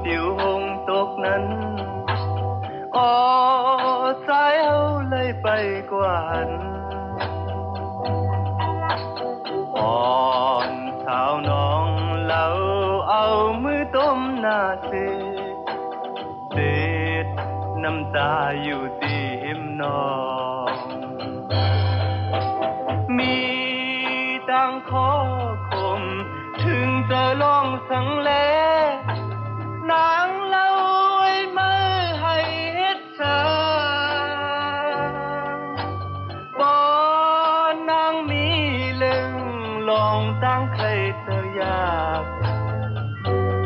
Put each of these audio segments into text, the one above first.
ผิวหงตกนั้นอ๋อสายเอาเลยไปกว่าหันอ่อนสาวน้องเราเอามือต้มหน้าเสเด็ดน้ำตาอยู่ที่หิมนองมีต่างขอคมถึงจะลองสังเลนางเล่าไว้มาให้เฮ็ดชาบ่นางมีเล่งลองตั้งใครเธออยาก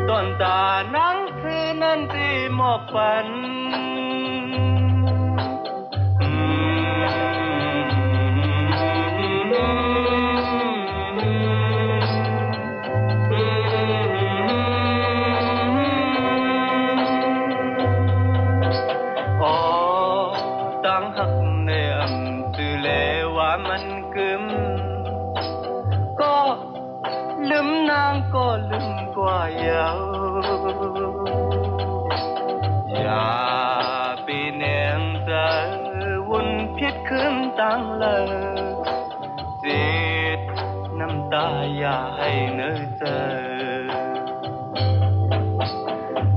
ต้นตานังคือนั่นที่มอบฝันตั้งหักในอำตื่อแลว่ามันกึมก็ลืมนางก็ลืมกว่าเยาอย่าไปแนงใจวนพิษคืนตั้งเลยเจ็ดน้ำตาอย่าให้เนื้อเจอ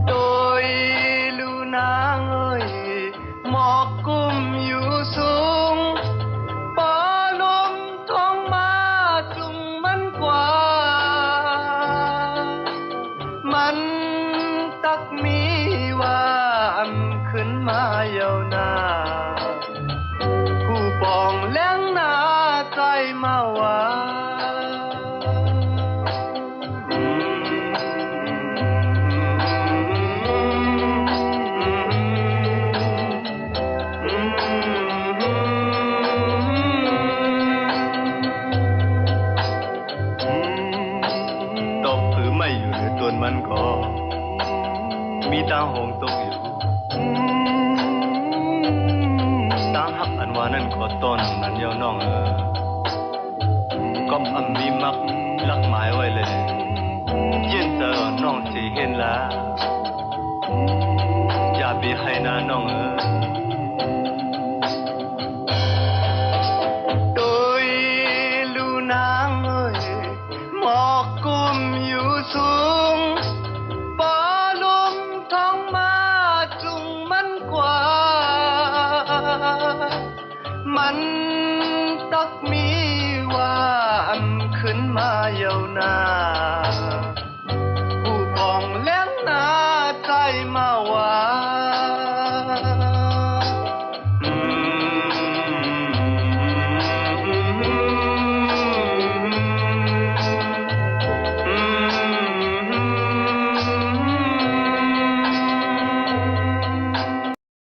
โดยลูนางเอ้ยหมอกกุมอยู่สูงปอลมท้องมาจุงมันกว่ามันตักมีว่าขึ้นมาเยาวนานผู้ปองแล้งหน้าใจมาว่าตกถือไม่อยู่ในต้นมันก็มีตาหงตกอยู่ตามหักอันว่านั่นก็ต้นนั้นเยาน้องก็อำมีมักลักหมายไว้เลยเย็นเจอน้องสิเห็นละอย่าไปให้นาน้องโดยลูนางเอ้ยหมอกกุมอยู่สูงปอลมท้องมาจุงมันกว่ามัน